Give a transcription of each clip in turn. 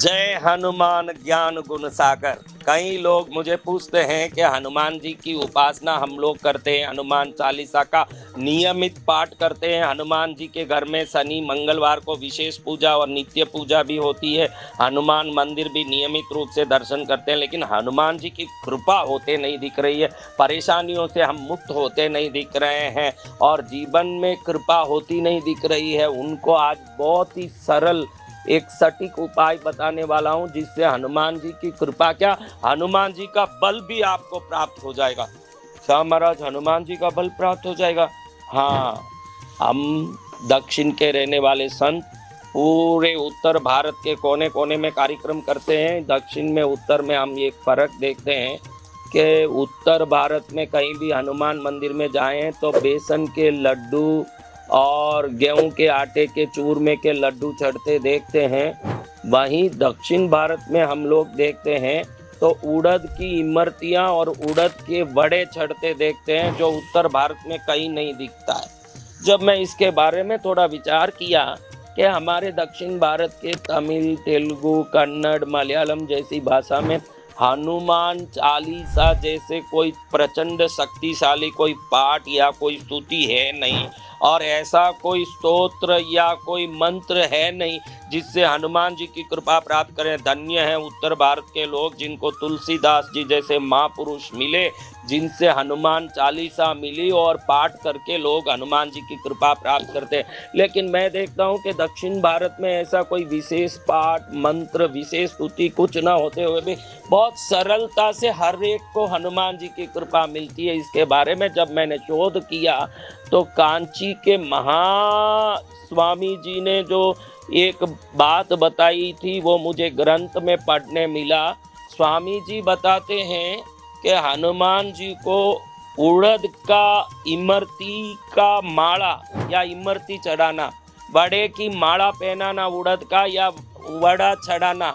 जय हनुमान ज्ञान गुण सागर। कई लोग मुझे पूछते हैं कि हनुमान जी की उपासना हम लोग करते हैं, हनुमान चालीसा का नियमित पाठ करते हैं, हनुमान जी के घर में शनि मंगलवार को विशेष पूजा और नित्य पूजा भी होती है, हनुमान मंदिर भी नियमित रूप से दर्शन करते हैं, लेकिन हनुमान जी की कृपा होते नहीं दिख रही है, परेशानियों से हम मुक्त होते नहीं दिख रहे हैं और जीवन में कृपा होती नहीं दिख रही है। उनको आज बहुत ही सरल एक सटीक उपाय बताने वाला हूं, जिससे हनुमान जी की कृपा क्या, हनुमान जी का बल भी आपको प्राप्त हो जाएगा। क्या महाराज, हनुमान जी का बल प्राप्त हो जाएगा? हाँ, हम दक्षिण के रहने वाले संत पूरे उत्तर भारत के कोने कोने में कार्यक्रम करते हैं। दक्षिण में उत्तर में हम एक फर्क देखते हैं कि उत्तर भारत में कहीं भी हनुमान मंदिर में जाएं तो बेसन के लड्डू और गेहूं के आटे के चूरमे के लड्डू चढ़ते देखते हैं। वहीं दक्षिण भारत में हम लोग देखते हैं तो उड़द की इमरतियां और उड़द के वड़े चढ़ते देखते हैं, जो उत्तर भारत में कहीं नहीं दिखता है। जब मैं इसके बारे में थोड़ा विचार किया कि हमारे दक्षिण भारत के तमिल, तेलुगु, कन्नड़, मलयालम जैसी भाषा में हनुमान चालीसा जैसे कोई प्रचंड शक्तिशाली कोई पाठ या कोई स्तुति है नहीं, और ऐसा कोई स्तोत्र या कोई मंत्र है नहीं जिससे हनुमान जी की कृपा प्राप्त करें। धन्य हैं उत्तर भारत के लोग जिनको तुलसीदास जी जैसे महापुरुष मिले, जिनसे हनुमान चालीसा मिली और पाठ करके लोग हनुमान जी की कृपा प्राप्त करते हैं। लेकिन मैं देखता हूँ कि दक्षिण भारत में ऐसा कोई विशेष पाठ मंत्र, विशेष स्तुति कुछ ना होते हुए भी बहुत सरलता से हर एक को हनुमान जी की कृपा मिलती है। इसके बारे में जब मैंने शोध किया तो कांची के महास्वामी जी ने जो एक बात बताई थी वो मुझे ग्रंथ में पढ़ने मिला। स्वामी जी बताते हैं कि हनुमान जी को उड़द का इमरती का माला या इमरती चढ़ाना, वड़े की माला पहनाना उड़द का या वड़ा चढ़ाना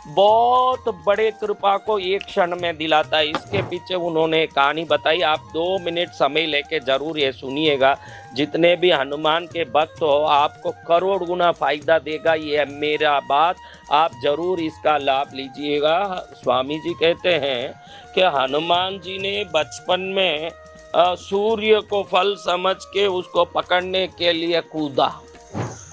बहुत बड़े कृपा को एक क्षण में दिलाता है। इसके पीछे उन्होंने कहानी बताई। आप 2 मिनट समय लेके जरूर ये सुनिएगा। जितने भी हनुमान के भक्त हो आपको करोड़ गुना फायदा देगा, ये मेरा बात, आप जरूर इसका लाभ लीजिएगा। स्वामी जी कहते हैं कि हनुमान जी ने बचपन में सूर्य को फल समझ के उसको पकड़ने के लिए कूदा,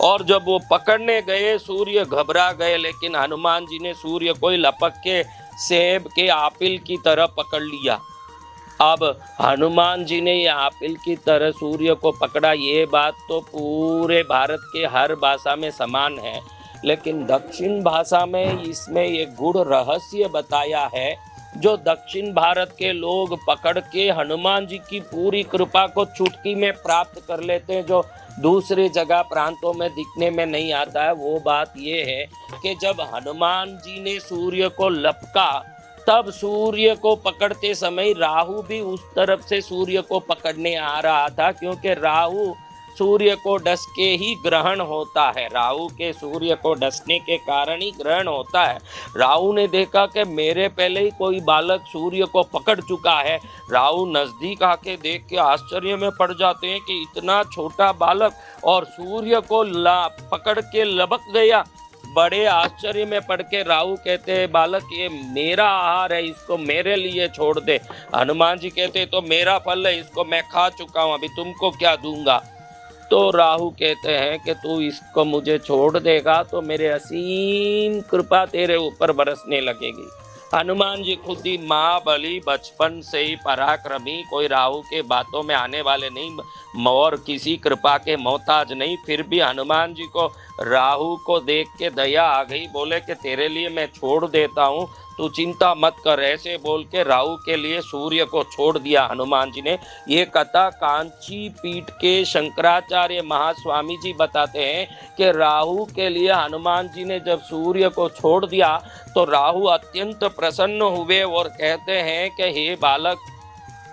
और जब वो पकड़ने गए सूर्य घबरा गए, लेकिन हनुमान जी ने सूर्य को लपक के सेब के आपिल की तरह पकड़ लिया। अब हनुमान जी ने ये आपिल की तरह सूर्य को पकड़ा, ये बात तो पूरे भारत के हर भाषा में समान है, लेकिन दक्षिण भाषा में इसमें एक गूढ़ रहस्य बताया है जो दक्षिण भारत के लोग पकड़ के हनुमान जी की पूरी कृपा को चुटकी में प्राप्त कर लेते हैं, जो दूसरी जगह प्रांतों में दिखने में नहीं आता है। वो बात ये है कि जब हनुमान जी ने सूर्य को लपका तब सूर्य को पकड़ते समय राहु भी उस तरफ से सूर्य को पकड़ने आ रहा था, क्योंकि राहु सूर्य को डस के ही ग्रहण होता है। राहु के सूर्य को डसने के कारण ही ग्रहण होता है। राहु ने देखा कि मेरे पहले ही कोई बालक सूर्य को पकड़ चुका है। राहु नजदीक आके देख के आश्चर्य में पड़ जाते हैं कि इतना छोटा बालक और सूर्य को पकड़ के लपक गया। बड़े आश्चर्य में पड़ के राहु कहते हैं, बालक ये मेरा आहार है, इसको मेरे लिए छोड़ दे। हनुमान जी कहते तो मेरा फल है, इसको मैं खा चुका हूँ, अभी तुमको क्या दूंगा। तो राहु कहते हैं कि तू इसको मुझे छोड़ देगा तो मेरे असीम कृपा तेरे ऊपर बरसने लगेगी। हनुमान जी खुद ही महाबली, बचपन से ही पराक्रमी, कोई राहु के बातों में आने वाले नहीं और किसी कृपा के मोहताज नहीं। फिर भी हनुमान जी को राहु को देख के दया आ गई, बोले कि तेरे लिए मैं छोड़ देता हूँ, तू चिंता मत कर। ऐसे बोल के राहु के लिए सूर्य को छोड़ दिया हनुमान जी ने। ये कथा कांची पीठ के शंकराचार्य महास्वामी जी बताते हैं कि राहु के लिए हनुमान जी ने जब सूर्य को छोड़ दिया तो राहु अत्यंत प्रसन्न हुए और कहते हैं कि हे बालक,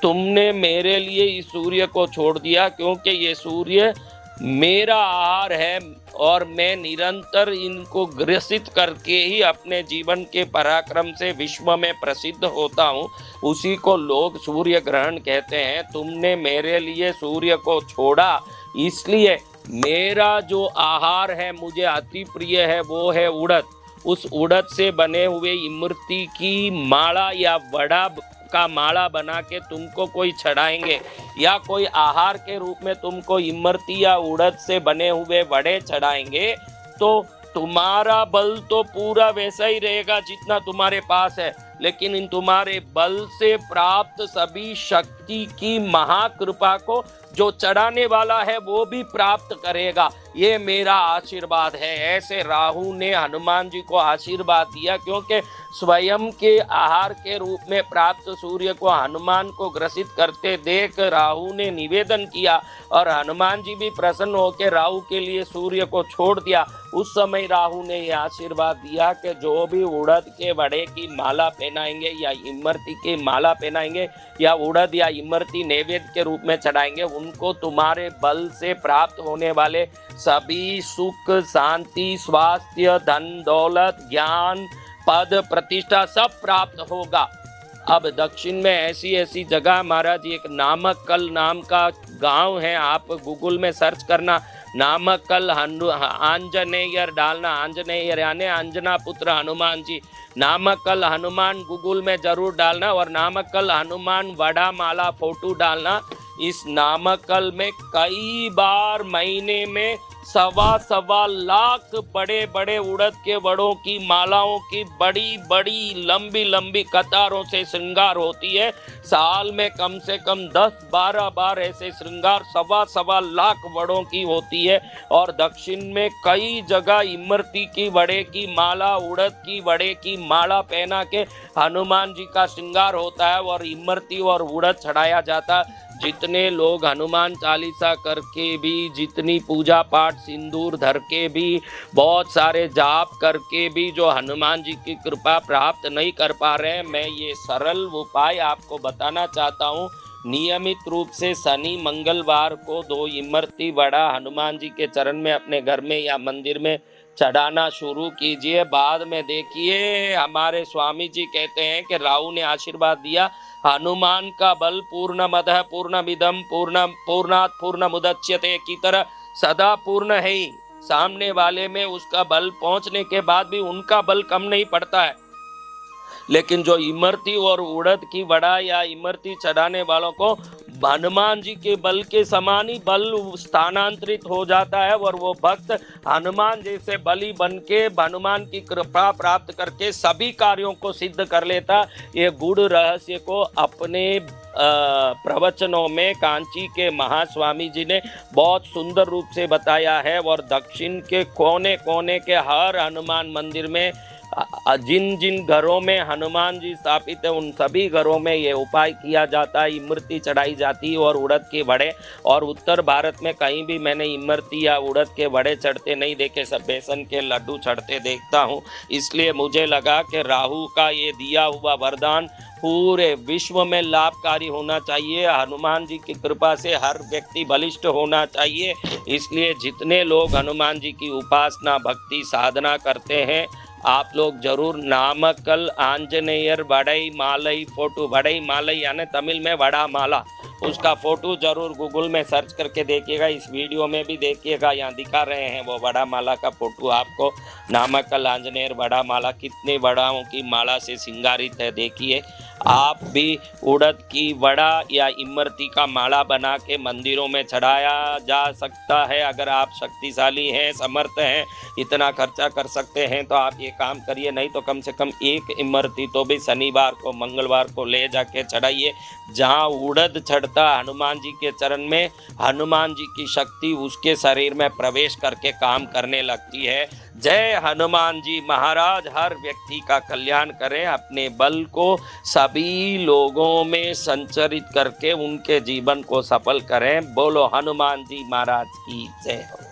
तुमने मेरे लिए इस सूर्य को छोड़ दिया, क्योंकि ये सूर्य मेरा आहार है और मैं निरंतर इनको ग्रसित करके ही अपने जीवन के पराक्रम से विश्व में प्रसिद्ध होता हूँ। उसी को लोग सूर्य ग्रहण कहते हैं। तुमने मेरे लिए सूर्य को छोड़ा, इसलिए मेरा जो आहार है मुझे अति प्रिय है, वो है उड़द। उस उड़द से बने हुए इमरती की माला या वड़ा का माला बना के तुमको कोई चढ़ाएंगे, या कोई आहार के रूप में तुमको इमरती या उड़द से बने हुए वड़े चढ़ाएंगे, तो तुम्हारा बल तो पूरा वैसा ही रहेगा जितना तुम्हारे पास है, लेकिन इन तुम्हारे बल से प्राप्त सभी शक्ति की महाकृपा को जो चढ़ाने वाला है वो भी प्राप्त करेगा। ये मेरा आशीर्वाद है। ऐसे राहु ने हनुमान जी को आशीर्वाद दिया, क्योंकि स्वयं के आहार के रूप में प्राप्त सूर्य को हनुमान को ग्रसित करते देख राहु ने निवेदन किया, और हनुमान जी भी प्रसन्न होकर राहु के लिए सूर्य को छोड़ दिया। उस समय राहु ने यह आशीर्वाद दिया कि जो भी उड़द के वड़े की माला पहनाएंगे या इमरती की माला पहनाएंगे या उड़द या इमरती नैवेद्य के रूप में चढ़ाएंगे, उनको तुम्हारे बल से प्राप्त होने वाले सभी सुख, शांति, स्वास्थ्य, धन दौलत, ज्ञान, पद, प्रतिष्ठा सब प्राप्त होगा। अब दक्षिण में ऐसी ऐसी जगह, महाराज एक नामक्कल नाम का गांव है, आप गूगल में सर्च करना, नामक्कल आंजनेयर डालना, आंजनेयर यानी अंजना पुत्र हनुमान जी, नामक्कल हनुमान गूगल में जरूर डालना, और नामक्कल हनुमान वड़ा माला फोटो डालना। इस नामक्कल में कई बार महीने में 1.25 लाख बड़े बड़े उड़द के वड़ों की मालाओं की बड़ी बड़ी लंबी लंबी कतारों से श्रृंगार होती है। साल में कम से कम 10-12 बार ऐसे श्रृंगार 1.25 लाख वड़ों की होती है। और दक्षिण में कई जगह इमरती की वड़े की माला, उड़द की वड़े की माला पहना के हनुमान जी का श्रृंगार होता है और इमरती और उड़द चढ़ाया जाता है। जितने लोग हनुमान चालीसा करके भी, जितनी पूजा पाठ सिंदूर धर के भी, बहुत सारे जाप करके भी जो हनुमान जी की कृपा प्राप्त नहीं कर पा रहे हैं, मैं ये सरल उपाय आपको बताना चाहता हूँ। नियमित रूप से शनि मंगलवार को 2 इमरती वड़ा हनुमान जी के चरण में अपने घर में या मंदिर में चढ़ाना शुरू कीजिए। बाद में देखिए, हमारे स्वामी जी कहते हैं कि राहु ने आशीर्वाद दिया, हनुमान का बल पूर्णमदः पूर्णमिदं पूर्णात् पूर्णमुदच्यते की तरह सदा पूर्ण है ही। सामने वाले में उसका बल पहुंचने के बाद भी उनका बल कम नहीं पड़ता है, लेकिन जो इमरती और उड़द की वड़ा या इमरती चढ़ाने वालों को हनुमान जी के बल के समान ही बल स्थानांतरित हो जाता है, और वो भक्त हनुमान जैसे बली बन के हनुमान की कृपा प्राप्त करके सभी कार्यों को सिद्ध कर लेता। ये गूढ़ रहस्य को अपने प्रवचनों में कांची के महास्वामी जी ने बहुत सुंदर रूप से बताया है। और दक्षिण के कोने कोने के हर हनुमान मंदिर में जिन जिन घरों में हनुमान जी स्थापित है उन सभी घरों में ये उपाय किया जाता है, इमरती चढ़ाई जाती है और उड़द के वड़े। और उत्तर भारत में कहीं भी मैंने इमरती या उड़द के वड़े चढ़ते नहीं देखे, सब बेसन के लड्डू चढ़ते देखता हूँ। इसलिए मुझे लगा कि राहु का ये दिया हुआ वरदान पूरे विश्व में लाभकारी होना चाहिए। हनुमान जी की कृपा से हर व्यक्ति बलिष्ठ होना चाहिए। इसलिए जितने लोग हनुमान जी की उपासना भक्ति साधना करते हैं, आप लोग जरूर नामक्कल आंजनेयर वड़ई मालई फोटो, वड़ई मालई यानी तमिल में वड़ा माला, उसका फोटो जरूर गूगल में सर्च करके देखिएगा। इस वीडियो में भी देखिएगा, यहाँ दिखा रहे हैं वो वड़ा माला का फोटो आपको। नामक्कल आंजनेयर वड़ा माला कितने वड़ाओं की माला से श्रृंगारित है, देखिए। आप भी उड़द की वड़ा या इमरती का माला बना के मंदिरों में चढ़ाया जा सकता है। अगर आप शक्तिशाली हैं, समर्थ हैं, इतना खर्चा कर सकते हैं तो आप ये काम करिए। नहीं तो कम से कम 1 इमरती तो भी शनिवार को मंगलवार को ले जाके चढ़ाइए। जहाँ उड़द चढ़ता हनुमान जी के चरण में, हनुमान जी की शक्ति उसके शरीर में प्रवेश करके काम करने लगती है। जय हनुमान जी महाराज। हर व्यक्ति का कल्याण करें, अपने बल को सभी लोगों में संचरित करके उनके जीवन को सफल करें। बोलो हनुमान जी महाराज की जय हो।